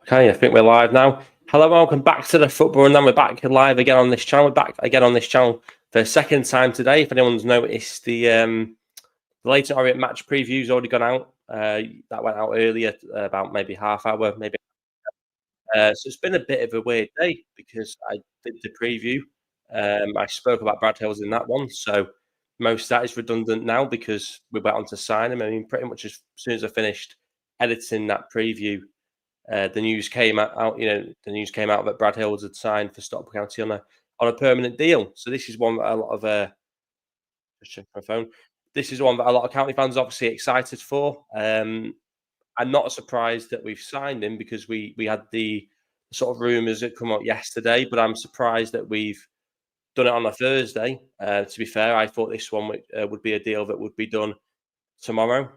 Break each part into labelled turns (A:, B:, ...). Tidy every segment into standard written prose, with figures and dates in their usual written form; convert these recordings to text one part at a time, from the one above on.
A: Okay, I think we're live now. Hello, and welcome back to the Football Rundown. We're back live again on this channel. We're back again on this channel for the second time today. If anyone's noticed, the Leighton Orient match preview's already gone out. That went out earlier, about maybe half hour, maybe. So it's been a bit of a weird day because I did the preview. I spoke about Brad Hills in that one, so most of that is redundant now because we went on to sign him. I mean, pretty much as soon as I finished editing that preview, the news came out. The news came out that Brad Hills had signed for Stockport County on a permanent deal. So this is one that a lot of just check my phone. This is one that a lot of County fans are obviously excited for. I'm not surprised that we've signed him because we had the sort of rumours that come out yesterday, but I'm surprised that we've done it on a Thursday. To be fair, I thought this one would be a deal that would be done tomorrow.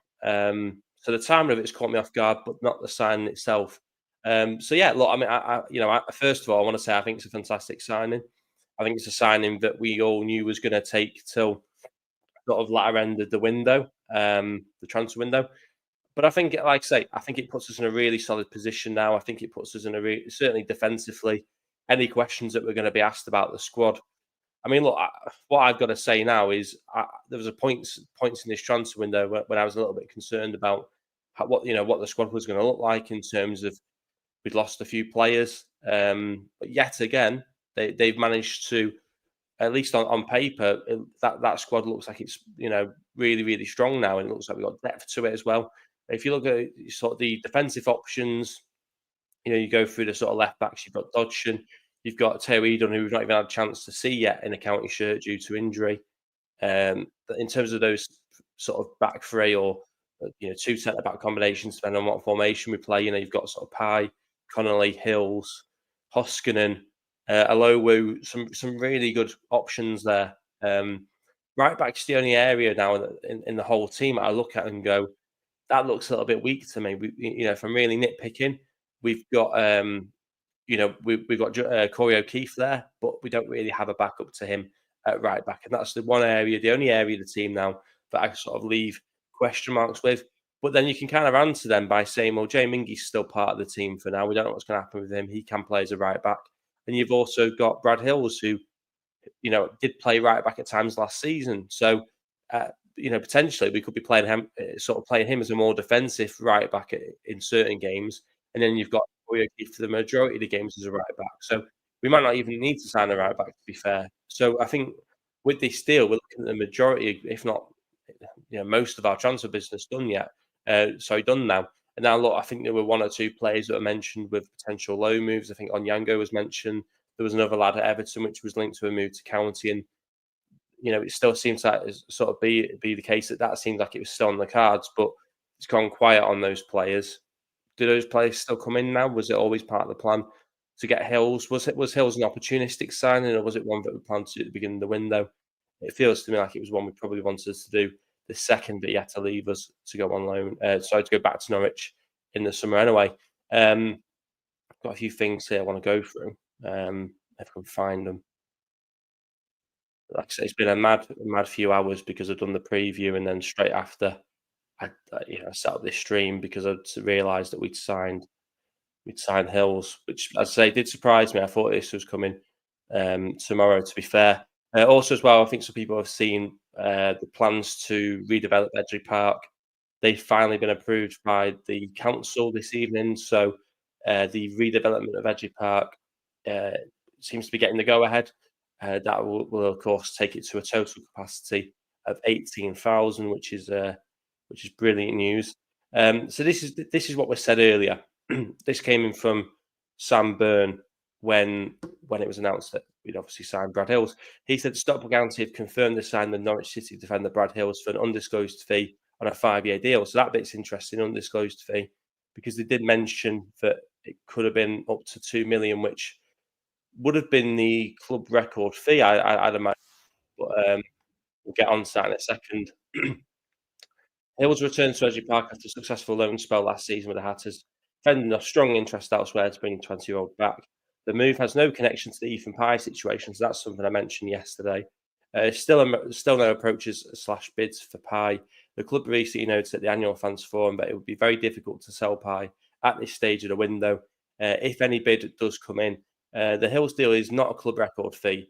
A: So the timing of it's caught me off guard, but not the signing itself. So yeah, look, I mean, first of all, I want to say I think it's a fantastic signing. I think it's a signing that we all knew was going to take till sort of latter end of the window, the transfer window. But I think, like I say, I think it puts us in a really solid position now. I think it puts us in certainly defensively. Any questions that we're going to be asked about the squad, I mean, look, what I've got to say now is there was a points in this transfer window when I was a little bit concerned about what the squad was going to look like in terms of we'd lost a few players, but yet again they've managed to, at least on paper, that squad looks like it's really really strong now, and it looks like we've got depth to it as well. If you look at sort of the defensive options, you go through the sort of left backs. You've got Dodson, you've got Teo Edon, who we've not even had a chance to see yet in a county shirt due to injury. But in terms of those sort of back three or two centre back combinations, depending on what formation we play, you've got sort of Pye, Connolly, Hills, Hoskinen, Alowu, some really good options there. Right back's the only area now in the whole team I look at and go, that looks a little bit weak to me. If I'm really nitpicking, we've got we've got Corey O'Keefe there, but we don't really have a backup to him at right back, and that's the only area of the team now that I sort of leave question marks with. But then you can kind of answer them by saying, well, Jay Mingy's still part of the team for now. We don't know what's going to happen with him. He can play as a right back, and you've also got Brad Hills, who did play right back at times last season. So potentially we could be playing him, playing him as a more defensive right back in certain games, and then you've got Corey O'Keefe for the majority of the games as a right back. So we might not even need to sign a right back, to be fair. So I think with this deal, we're looking at the majority, if not most of our transfer business done yet. Done now. And now, look, I think there were one or two players that were mentioned with potential low moves. I think Onyango was mentioned. There was another lad at Everton which was linked to a move to County, and it still seems like it's sort of be the case that seemed like it was still on the cards, but it's gone quiet on those players. Do those players still come in now? Was it always part of the plan to get Hills? Was Hills an opportunistic signing, or was it one that we planned to do at the beginning of the window? It feels to me like it was one we probably wanted to do the second that he had to leave us to go on loan. To go back to Norwich in the summer anyway. Got a few things here I want to go through. If I can find them. Like I say, it's been a mad few hours because I've done the preview, and then straight after I set up this stream because I realised that we'd signed Hills, which, as I say, did surprise me. I thought this was coming tomorrow, to be fair. Also, as well, I think some people have seen the plans to redevelop Edgeley Park. They've finally been approved by the council this evening. So the redevelopment of Edgeley Park seems to be getting the go-ahead. That will, of course, take it to a total capacity of 18,000, which is brilliant news. So this is what was said earlier. This came in from Sam Byrne when it was announced that we'd obviously signed Brad Hills. He said Stockport County have confirmed they signed the Norwich City defender Brad Hills for an undisclosed fee on a 5-year deal. So that bit's interesting, undisclosed fee, because they did mention that it could have been up to 2 million, which would have been the club record fee, I'd imagine. But we'll get on to that in a second. Hills returned to Edgeley Park after a successful loan spell last season with the Hatters, fending off strong interest elsewhere to bring the 20-year-old back. The move has no connection to the Ethan Pye situation, so that's something I mentioned yesterday. Still no approaches/bids for Pye. The club recently noted at the annual fans forum that it would be very difficult to sell Pye at this stage of the window. if any bid does come in. The Hills deal is not a club record fee.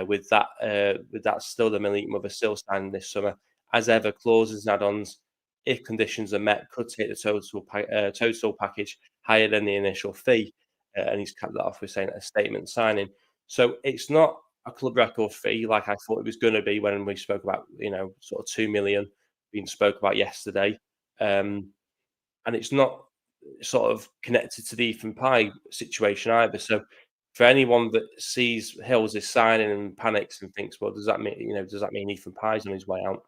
A: With that still the Elite Mother still signing this summer. As ever, clauses and add-ons, if conditions are met, could take the total package higher than the initial fee. And he's capped that off with saying a statement signing. So it's not a club record fee like I thought it was going to be when we spoke about, sort of 2 million being spoke about yesterday. And it's not sort of connected to the Ethan Pye situation either. So for anyone that sees Hills is signing and panics and thinks, well, does that mean Ethan Pye's on his way out?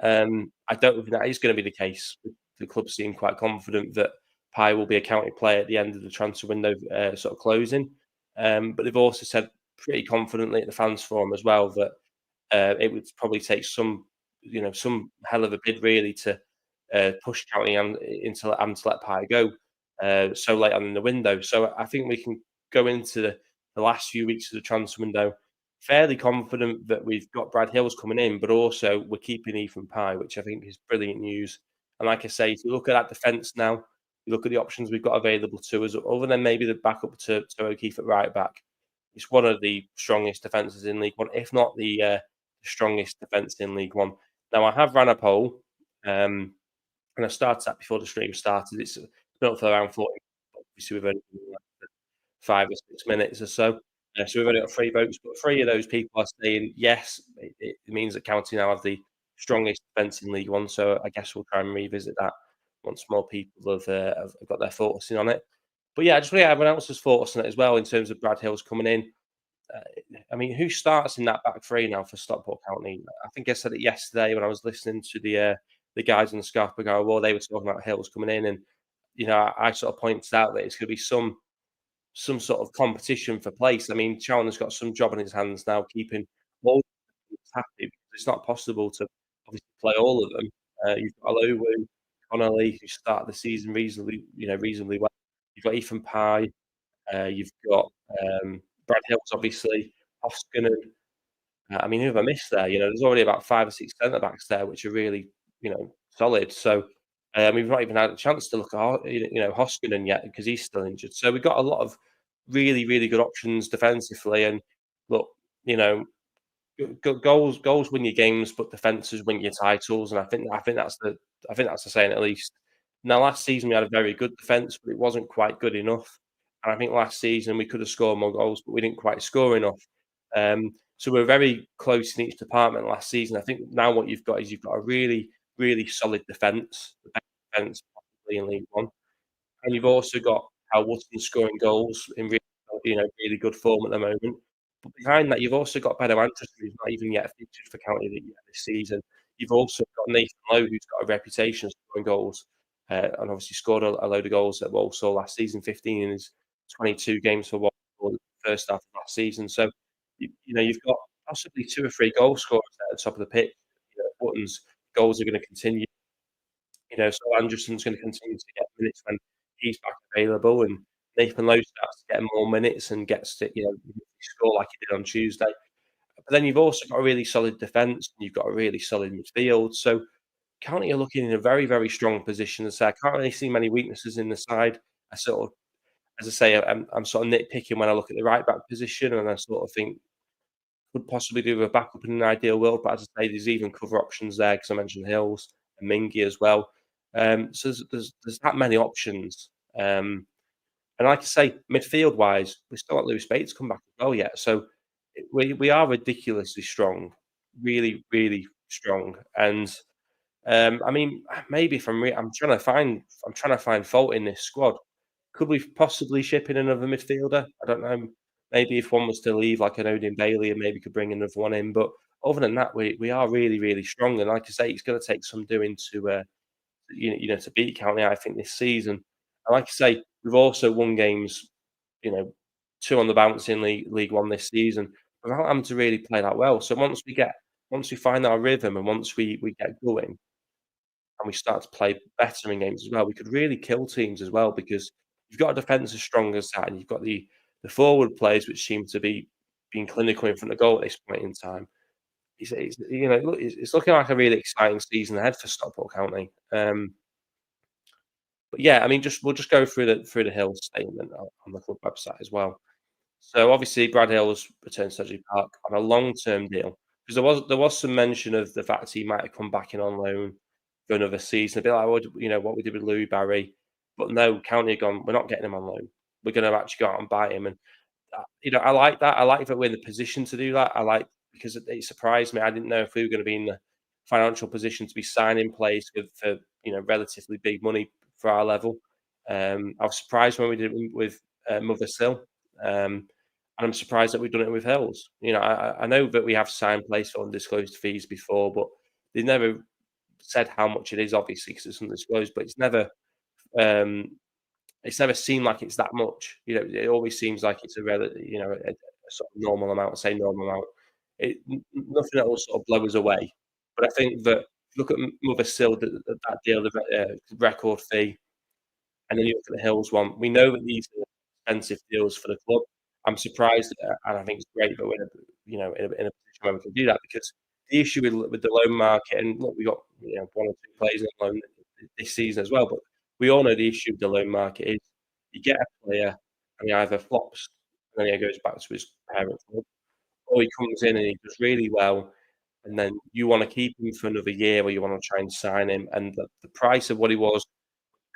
A: I don't think that is going to be the case. The club seem quite confident that Pye will be a county player at the end of the transfer window, sort of closing. But they've also said pretty confidently at the fans forum as well that it would probably take some hell of a bid really to push County into to let Pye go so late on in the window. So I think we can go into the last few weeks of the transfer window fairly confident that we've got Brad Hills coming in, but also we're keeping Ethan Pye, which I think is brilliant news. And like I say, if you look at that defence now, you look at the options we've got available to us, other than maybe the backup to O'Keefe at right back, it's one of the strongest defences in League One, if not the strongest defence in League One. Now, I have ran a poll, and I started that before the stream started. It's been up for around 40 minutes. Obviously, we've only been like 5 or 6 minutes or so. So we've only got 3 votes, but 3 of those people are saying yes. It means that County now have the strongest defence in League One. So I guess we'll try and revisit that once more people have got their thoughts in on it. But yeah, I just want to get everyone else's thoughts on it as well in terms of Brad Hills coming in. I mean, who starts in that back three now for Stockport County? I think I said it yesterday when I was listening to the guys on the Scarpa Go. Well, they were talking about Hills coming in, and I sort of pointed out that it's going to be some sort of competition for place. I mean, Challenger's got some job on his hands now, keeping all the teams happy because it's not possible to obviously play all of them. You've got Alowu, Connolly, who started the season reasonably well. You've got Ethan Pye, you've got Brad Hills, obviously, Hoskinen. I mean, who have I missed there? There's already about 5 or 6 centre backs there, which are really, solid. So we've not even had a chance to look at, Hoskinen yet because he's still injured. So we've got a lot of really, really good options defensively. And look, goals win your games, but defenses win your titles. And I think that's the saying at least. Now, last season we had a very good defense, but it wasn't quite good enough. And I think last season we could have scored more goals, but we didn't quite score enough. So we're very close in each department last season. I think now what you've got is you've got a really, really solid defence, the best defence possibly in League One, and you've also got Hal Woodson scoring goals in really good form at the moment. But behind that, you've also got Benno Anderson, who's not even yet featured for County League yet this season. You've also got Nathan Lowe, who's got a reputation of scoring goals, and obviously scored a load of goals at Walsall last season, 15 in his 22 games for Walsall the first half of last season. So, you've got possibly 2 or 3 goal scorers at the top of the pitch. Button's goals are going to continue. So Anderson's going to continue to get minutes when he's back available, and Nathan Lowe starts to get more minutes and gets to score like he did on Tuesday. But then you've also got a really solid defence, and you've got a really solid midfield. So County are looking in a very, very strong position. As I say, I can't really see many weaknesses in the side. As I say, I'm sort of nitpicking when I look at the right back position, and I sort of think could possibly do with a backup in an ideal world. But as I say, there's even cover options there because I mentioned Hills and Mingy as well. So there's that many options. And like I say, midfield wise, we still got Lewis Bates come back as well yet. So we are ridiculously strong, really, really strong. And I mean, maybe if I'm trying to find fault in this squad. Could we possibly ship in another midfielder? I don't know. Maybe if one was to leave, like an Odin Bailey, and maybe could bring another one in. But other than that, we are really, really strong. And like I say, it's going to take some doing to beat County, I think, this season. And like I say, we've also won games, you know, 2 on the bounce in League One this season without having to really play that well. So once we find our rhythm and once we get going and we start to play better in games as well, we could really kill teams as well because you've got a defence as strong as that, and you've got the forward players which seem to be being clinical in front of goal at this point in time. It's looking like a really exciting season ahead for Stockport County. But yeah, I mean, we'll just go through the Hill statement on the club website as well. So obviously, Brad Hill's returned to Edgeley Park on a long-term deal because there was some mention of the fact he might have come back in on loan for another season. A bit like what we did with Louis Barry, but no, County have gone. We're not getting him on loan. We're going to actually go out and buy him. And I like that. I like that we're in the position to do that. I like because it surprised me. I didn't know if we were going to be in the financial position to be signing players for relatively big money for our level. I was surprised when we did it with Mothersill, and I'm surprised that we've done it with Hills. I know that we have signed players for undisclosed fees before, but they never said how much it is, obviously, because it's undisclosed. But um, it's never seemed like it's that much. It always seems like it's a sort of normal amount. Say normal amount. Nothing that will sort of blow us away. But I think that if you look at Mothersill, that deal, the record fee, and then you look at the Hills one. We know that these are expensive deals for the club. I'm surprised, and I think it's great that we're in a position where we can do that because the issue with the loan market, and look, we got one or two players on loan this season as well, but we all know the issue with the loan market is you get a player and he either flops and then he goes back to his parent club, or he comes in and he does really well, and then you want to keep him for another year, or you want to try and sign him, and the price of what he was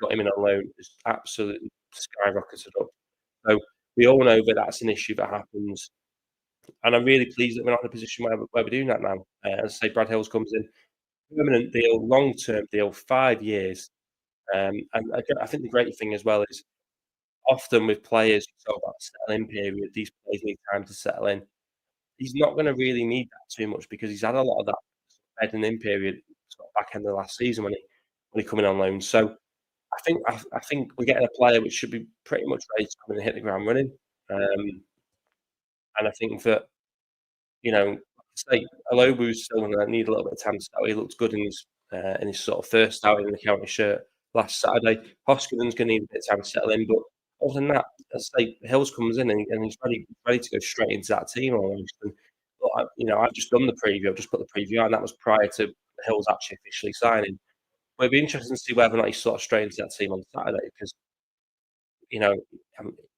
A: got him in on loan is absolutely skyrocketed up. So we all know that that's an issue that happens, and I'm really pleased that we're not in a position where we're doing that now. As I say, Brad Hills comes in, permanent deal, long-term deal, 5 years. And I think the great thing as well is often with players, you talk about settling period, these players need time to settle in. He's not gonna really need that too much because he's had a lot of that bedding in period sort of back end of last season when he come in on loan. So I think we're getting a player which should be pretty much ready to come in and hit the ground running. And I think that, like I say, Alobu's still gonna need a little bit of time to settle. He looked good in his sort of first outing in the county shirt last Saturday. Hoskinen's gonna need a bit of time to settle in, but other than that, as I say, Hills comes in and he's ready to go straight into that team almost. And look, I've just done the preview. I've just put the preview on. That was prior to Hills actually officially signing. But it'd be interesting to see whether or not he's sort of straight into that team on Saturday because you know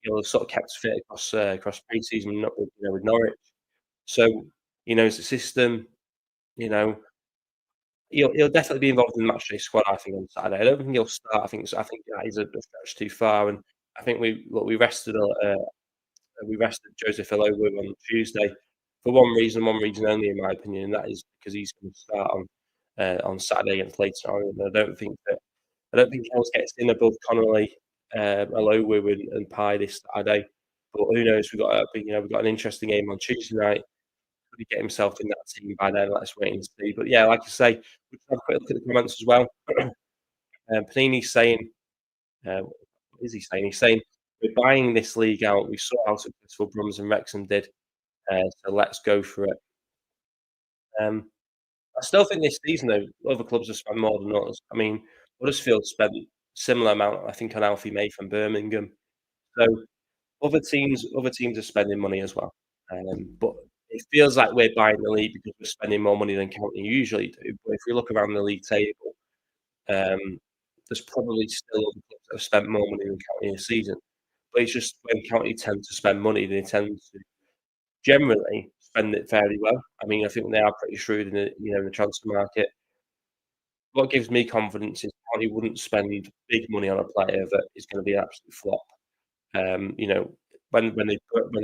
A: he'll have sort of kept fit across pre-season with Norwich. So he knows the system. You know, he'll definitely be involved in the matchday squad. I think on Saturday. I don't think he'll start. I think that is a stretch too far. And I think we rested Joseph Ilowo on Tuesday for one reason only, in my opinion, and that is because he's going to start on Saturday against Leyton Orient. I don't think Hills gets in above Connolly, Ilowo and Pye this Saturday. But who knows? We've got an interesting game on Tuesday night. Could he get himself in that team by then? Let's wait and see. But yeah, like I say, we can have a quick look at the comments as well. Panini's saying, what is he saying? He's saying we're buying this league out. We saw how successful Brums and Wrexham did, so let's go for it. Um, I still think this season though, other clubs have spent more than us. I mean, Huddersfield spent similar amount, I think, on Alfie May from Birmingham. So other teams are spending money as well. But it feels like we're buying the league because we're spending more money than County usually do. But if we look around the league table, um, there's probably still other clubs that have spent more money than County in a season. But it's just when County tend to spend money, they tend to generally spend it fairly well. I mean, I think they are pretty shrewd in the transfer market. What gives me confidence is County wouldn't spend big money on a player that is going to be an absolute flop. Um, you know, when they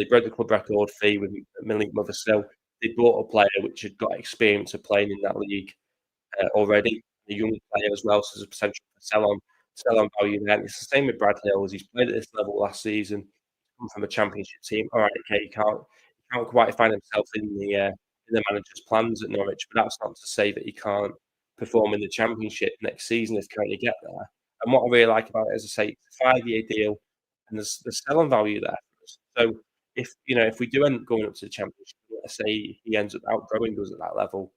A: broke the club record fee with Milik Mothersill, they bought a player which had got experience of playing in that league already. A young player as well, so there's a potential for sell on value there. And it's the same with Brad Hills. He's played at this level last season, come from a championship team. All right, okay, he can't quite find himself in the manager's plans at Norwich, but that's not to say that he can't perform in the championship next season if County get there. And what I really like about it, as I say, it's a 5-year deal, and there's selling value there for us. So if we do end up going up to the championship, let's say he ends up outgrowing us at that level,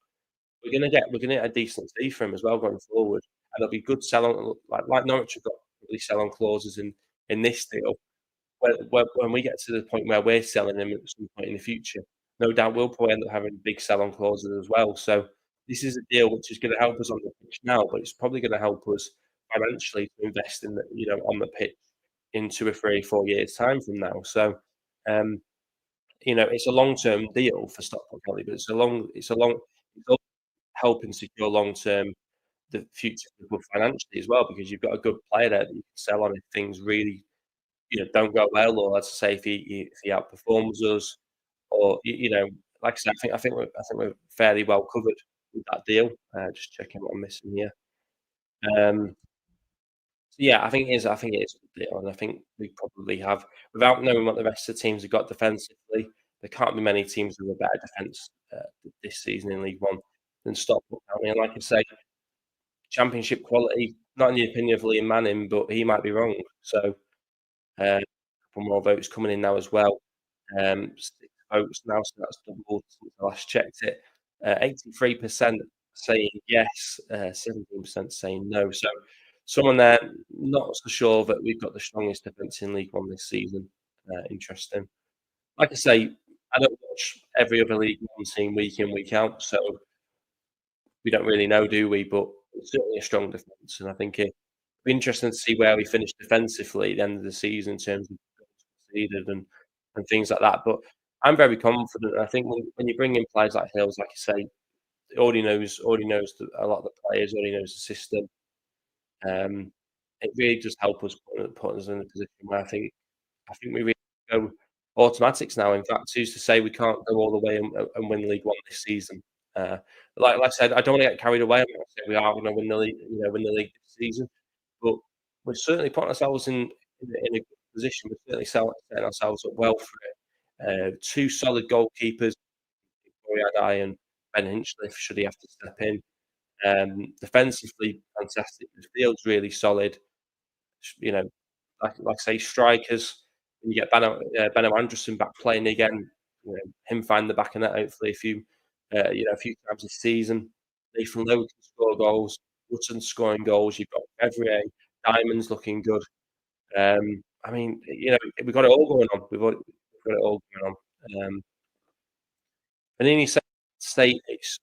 A: we're gonna get a decent fee for him as well going forward, and it'll be good sell on like Norwich have got probably sell on clauses in this deal. When we get to the point where we're selling him at some point in the future, no doubt we'll probably end up having big sell on clauses as well. So this is a deal which is going to help us on the pitch now, but it's probably going to help us financially to invest in the, on the pitch in 2 or 3, 4 years' time from now. So, um, it's a long-term deal for Stockport County, but it's all helping secure long-term the future of the club financially as well, because you've got a good player there that you can sell on if things really, don't go well, or let's say if he outperforms us, or like I said, I think we're fairly well covered with that deal. Just checking what I'm missing here. Um, so yeah, I think it is a good deal, and I think we probably have, without knowing what the rest of the teams have got defensively, there can't be many teams with a better defence this season in League One than Stockport County. And like I say, Championship quality, not in the opinion of Liam Manning, but he might be wrong. So, a couple more votes coming in now as well. 6 votes now, so that's doubled since I last checked it. 83% saying yes, 17% saying no. So someone there not so sure that we've got the strongest defence in League One this season. Interesting. Like I say, I don't watch every other League One team week in, week out, so we don't really know, do we? But it's certainly a strong defence, and I think it'd be interesting to see where we finish defensively at the end of the season in terms of goals conceded and things like that. But I'm very confident. I think when you bring in players like Hills, like you say, he already knows a lot of the players, already knows the system. It really does help us put us in a position where I think we really go automatics now. In fact, who's to say we can't go all the way and win League One this season? Uh, like I said, I don't want to get carried away. I'm not saying we are going to win the league, win the league this season, but we're certainly putting ourselves in a good position. We're certainly setting ourselves up well for it. Two solid goalkeepers, Victoria and Ben Hinchliffe, should he have to step in. Defensively, fantastic. The field's really solid. You know, like I say, strikers. When you get Benno Anderson back playing again, him find the back of net hopefully a few times this season. Nathan Lowe can score goals. Woodson scoring goals. You've got Evrier, Diamonds looking good. I mean, we've got it all going on. We've got it all going on. Panini State is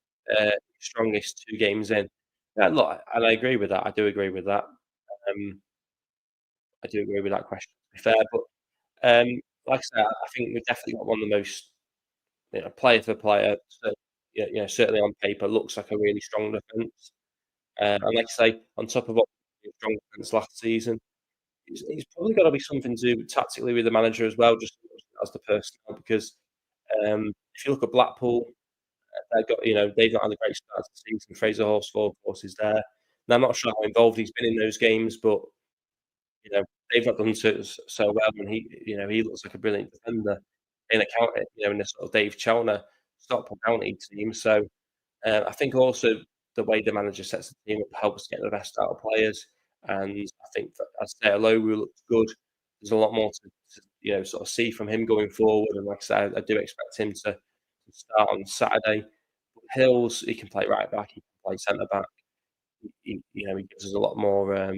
A: strongest 2 games in. Look, and I agree with that. I do agree with that. Um, I do agree with that question, to be fair. But like I said, I think we've definitely got one of the most, player for player, certainly on paper, looks like a really strong defence. And like I say, on top of what strong defence last season, it's probably got to be something to do tactically with the manager as well, just as the personnel. Because if you look at Blackpool, they've not had a great start to the season. Fraser Horsfall, of course, is there. Now, I'm not sure how involved he's been in those games, but you know, they've not done so well, and he looks like a brilliant defender in a sort of Dave Chelner Stockport County team. So I think also the way the manager sets the team up helps get the best out of players. And I think that, as I say, Alowu looks good. There's a lot more to sort of see from him going forward. And like I said, I do expect him to start on Saturday. Hills, he can play right back, he can play centre back. He gives us a lot more.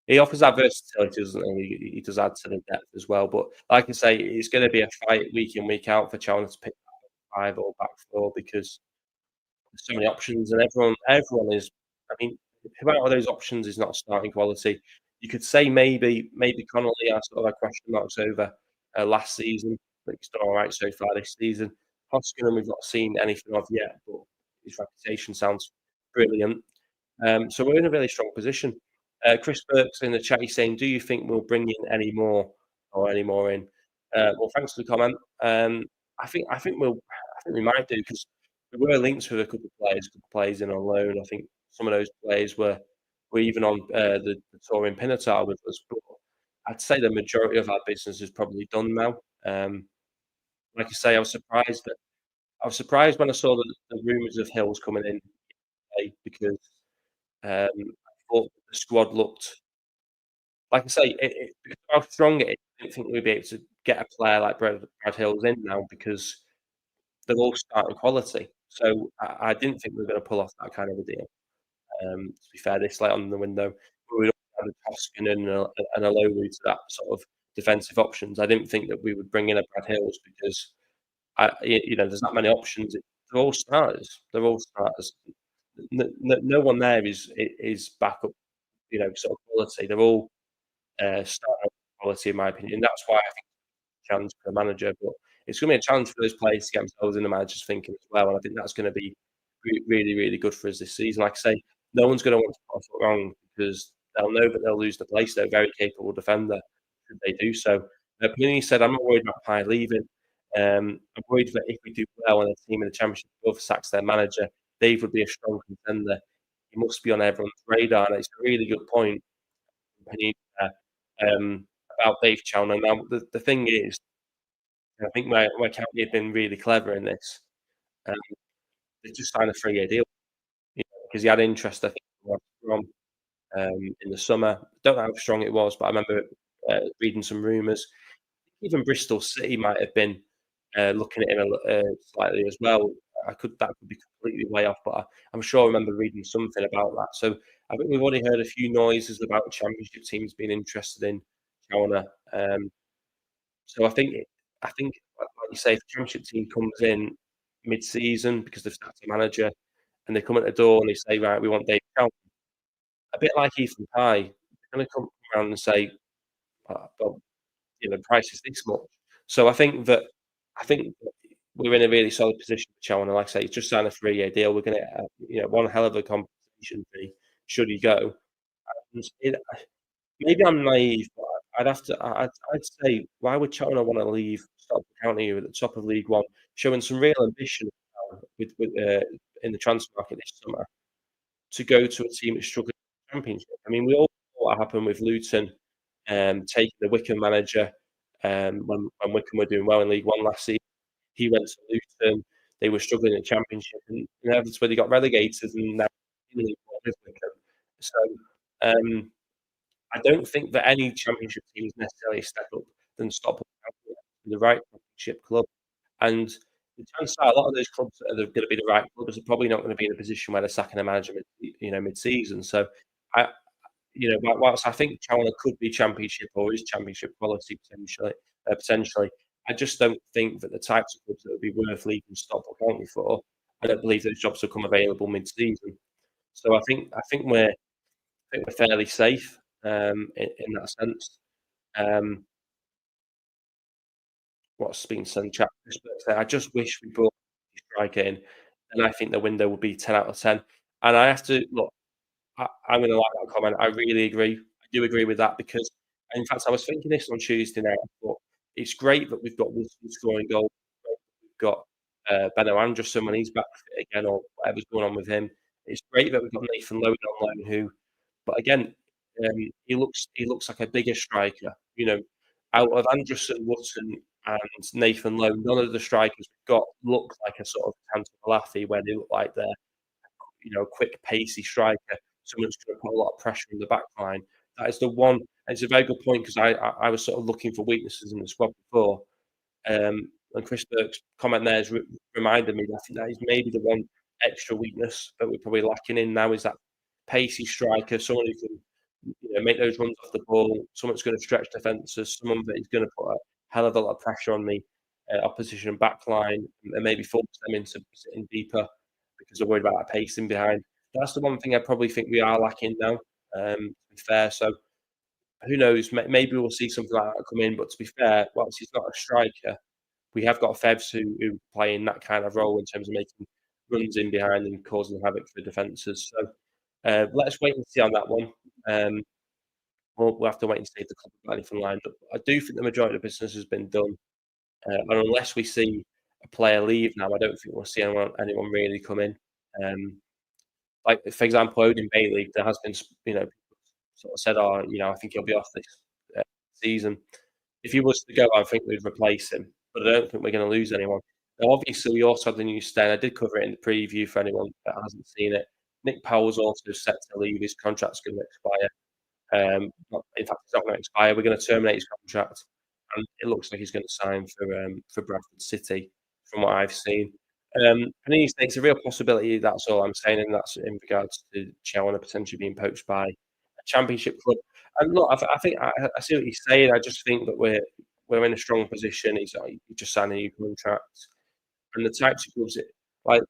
A: He offers that versatility, doesn't he? He does add to the depth as well. But like I say, it's going to be a fight week in, week out for Cheltenham to pick five or back four, because there's so many options, and everyone is. I mean, who out of those options is not starting quality? You could say maybe Connolly. I sort of had question marks over last season, but he's done all right so far this season. Hoskinen, we've not seen anything of yet, but his reputation sounds brilliant. So we're in a really strong position. Chris Burke's in the chat. He's saying, "Do you think we'll bring in any more in?" Well, thanks for the comment. I think we might do, because we were linked with a couple of players in on loan. I think some of those players were even on the tour in Pinatar with us. But I'd say the majority of our business is probably done now. Like I say, I was surprised when I saw the rumours of Hills coming in, because I thought the squad looked, like I say, because of how strong it is. I didn't think we'd be able to get a player like Brad Hills in now, because they're all starting quality. So I didn't think we were going to pull off that kind of a deal. To be fair, this late on in the window, we would have a Toscan and a Lowry to that sort of defensive options. I didn't think that we would bring in a Brad Hills, because there's not many options. They're all starters. They're all starters. No one there is backup. sort of quality. They're all starting quality in my opinion. That's why I think it's a challenge for the manager, but it's going to be a challenge for those players to get themselves in the manager's thinking as well. And I think that's going to be really, really good for us this season. Like I say, no one's going to want to put a foot wrong because they'll know that they'll lose the place. They're a very capable defender should they do so. Panini said, "I'm not worried about Pye leaving. I'm worried that if we do well and a team in the Championship above sacks their manager, Dave would be a strong contender. He must be on everyone's radar." And it's a really good point, Panini, about Dave Chalner. Now, the thing is, I think where County have been really clever in this, um, they just signed a 3-year deal, because he had interest, I think, from in the summer. Don't know how strong it was, but I remember reading some rumours. Even Bristol City might have been looking at him slightly as well. That could be completely way off, but I'm sure I remember reading something about that. So I think we've already heard a few noises about Championship teams being interested in Chalner. So I think, like you say, if the Championship team comes in mid-season because they've sacked a manager and they come at the door and they say, right, we want Dave Chalner, a bit like Ethan Pye, they're going to come around and say, well, the price is this much. So I think that we're in a really solid position for Chalmers. Like I say, he's just signed a 3-year deal. We're going to get one hell of a compensation fee should he go. And maybe I'm naive, but I'd say why would Cheltenham want to leave Stockport County at the top of League One, showing some real ambition in the transfer market this summer, to go to a team that's struggling in the Championship? I mean, we all know what happened with Luton taking the Wycombe manager when Wycombe were doing well in League One last season. He went to Luton. They were struggling in the Championship, and inevitably they got relegated, and now in League One with Wycombe. So I don't think that any Championship team is necessarily a step up than Stockport County, the right Championship club. And the chances are a lot of those clubs that are going to be the right clubs are probably not going to be in a position where they're sacking a manager mid-season. So I, whilst I think Chalmers could be Championship or is Championship quality potentially, I just don't think that the types of clubs that would be worth leaving Stockport County for. I don't believe those jobs will come available mid-season. So I think we're fairly safe in that sense. What's been said in chat? I just wish we brought a striker in, and I think the window would be 10 out of 10. And I have to look. I'm going to like that comment. I really agree. I do agree with that because, in fact, I was thinking this on Tuesday night. I thought it's great that we've got Wilson scoring goals. We've got Benno Anderson when he's back fit again, or whatever's going on with him. It's great that we've got Nathan Lowe on loan, but again, he looks like a bigger striker. Out of Anderson, Wootton, and Nathan Lowe, none of the strikers we've got look like a sort of Tanto Malafi, where they look like they're quick, pacey striker. Someone's going to put a lot of pressure on the back line. That is the one. And it's a very good point because I was sort of looking for weaknesses in the squad before. And Chris Burke's comment there has reminded me that I think that is maybe the one extra weakness that we're probably lacking in now, is that pacey striker, someone who can make those runs off the ball, someone that's going to stretch defences, someone that is going to put a hell of a lot of pressure on the opposition back line and maybe force them into sitting deeper because they're worried about that pacing behind. That's the one thing I probably think we are lacking now, to be fair. So who knows? Maybe we'll see something like that come in. But to be fair, whilst he's not a striker, we have got Fevs who play in that kind of role in terms of making runs in behind and causing havoc for defences. So let's wait and see on that one. We'll have to wait and see if the club have got anything lined up. I do think the majority of the business has been done. And unless we see a player leave now, I don't think we'll see anyone really come in. Like, for example, Odin Bailey, there has been, sort of said, I think he'll be off this season. If he was to go, I think we'd replace him, but I don't think we're going to lose anyone. Now, obviously, we also have the new Sten. I did cover it in the preview for anyone that hasn't seen it. Nick Powell's also set to leave. His contract's going to expire. In fact, it's not going to expire. We're going to terminate his contract, and it looks like he's going to sign for Bradford City, from what I've seen. And it's a real possibility. That's all I'm saying, and that's in regards to Cheltenham potentially being poached by a Championship club. And look, I think I see what you're saying. I just think that we're in a strong position. He just signed a new contract, and the types of clubs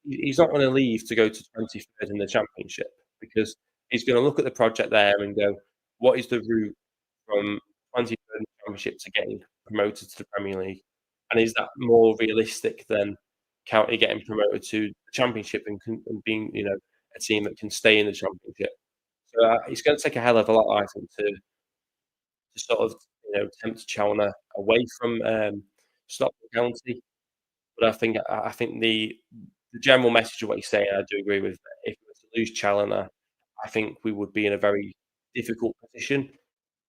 A: he's not going to leave to go to 23rd in the Championship, because he's going to look at the project there and go, what is the route from 23rd Championship to getting promoted to the Premier League? And is that more realistic than County getting promoted to the Championship and being, a team that can stay in the Championship? So it's going to take a hell of a lot, I think, to sort of tempt Challoner away from Stockport County. But I think the general message of what he's saying, I do agree with. If we were to lose Challoner, I think we would be in a very difficult position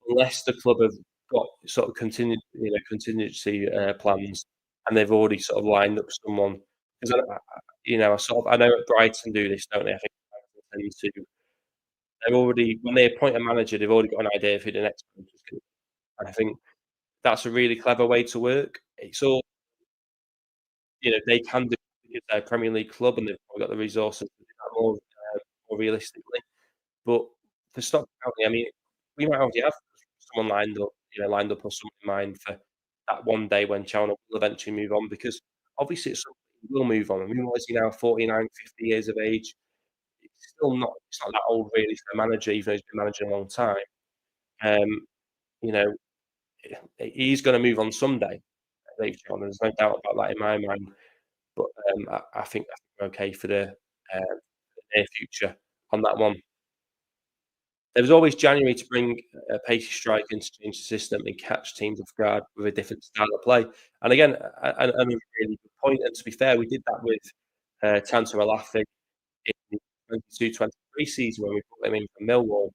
A: unless the club have got sort of contingency plans, and they've already sort of lined up someone. Because I know at Brighton do this, don't they? I think Brighton tend to they're already when they appoint a manager, they've already got an idea of who the next manager is gonna be. And I think that's a really clever way to work. It's all they can do because they're a Premier League club and they've probably got the resources to do that more realistically. But for Stockport County, I mean, we might already have someone lined up or someone in mind for that one day when Chalmers will eventually move on, because obviously at some point he will move on. I mean, what is he now, 49, 50 years of age? It's not that old really for a manager, even though he's been managing a long time. Um, you know, he's gonna move on someday, Dave Chalmers, there's no doubt about that in my mind. But, I think we're okay for the near future on that one. There was always January to bring a pacey striker in to change the system and catch teams off guard with a different style of play. And again, a really good point, and to be fair, we did that with Tanto Alafi in the 22-23 season when we put him in for Millwall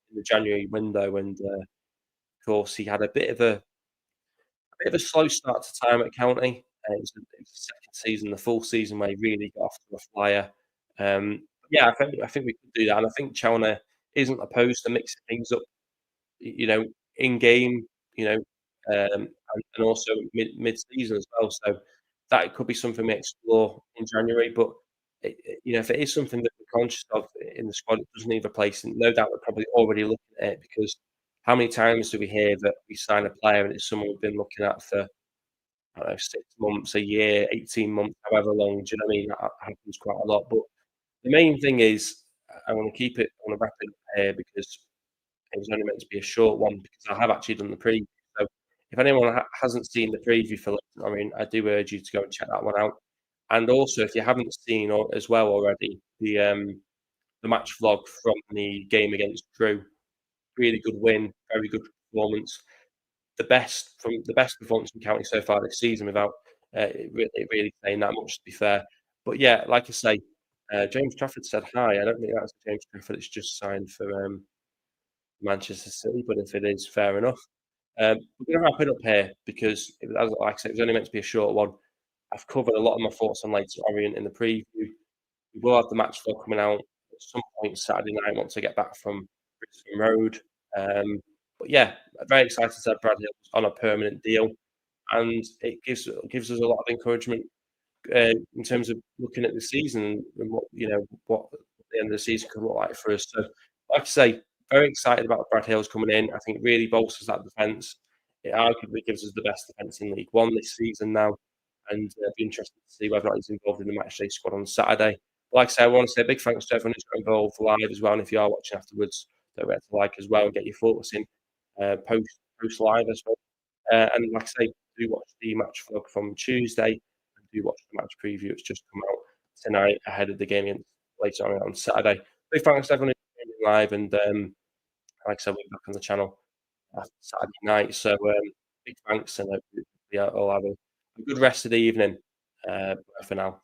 A: in the January window, and, of course, he had a bit of a slow start to time at County. It was the second season, the full season where he really got off to a flyer. Yeah, I think we could do that, and I think Chalmers isn't opposed to mixing things up, you know, in game, you know, and also mid-season as well. So that could be something we explore in January. But if it is something that we're conscious of in the squad, it doesn't need replacing. No doubt we're probably already looking at it, because how many times do we hear that we sign a player and it's someone we've been looking at for, I don't know, 6 months, a year, 18 months, however long? Do you know what I mean? That happens quite a lot. But the main thing is, I wanna wrap it up here, because it was only meant to be a short one, because I have actually done the preview. So if anyone hasn't seen the preview for Leighton Orient, I do urge you to go and check that one out. And also, if you haven't seen as well already, the match vlog from the game against Crewe, really good win, very good performance. The best performance from County so far this season, without it really saying that much, to be fair. But yeah, like I say, James Trafford said hi. I don't think that's James Trafford that's just signed for Manchester City, but if it is, fair enough. We're gonna wrap it up here, because like I said, it was only meant to be a short one. I've covered a lot of my thoughts on Leighton Orient in the preview. We will have the match flow coming out at some point Saturday night once I get back from Brixton Road. But yeah, very excited to have Brad Hill on a permanent deal, and it gives us a lot of encouragement in terms of looking at the season and what the end of the season could look like for us. So, like I say, very excited about Brad Hills coming in. I think really bolsters that defence. It arguably gives us the best defence in League One this season now, and it'll be interesting to see whether or not he's involved in the matchday squad on Saturday. Like I say, I want to say a big thanks to everyone who's got involved live as well, and if you are watching afterwards, don't forget to like as well and get your thoughts in post live as well. And like I say, do watch the match vlog from Tuesday, and do watch the match preview. It's just come out tonight ahead of the game against later on Saturday. Big thanks to everyone who's joining live, and like I said, we'll be back on the channel after Saturday night. So big thanks, and we all have a good rest of the evening. For now.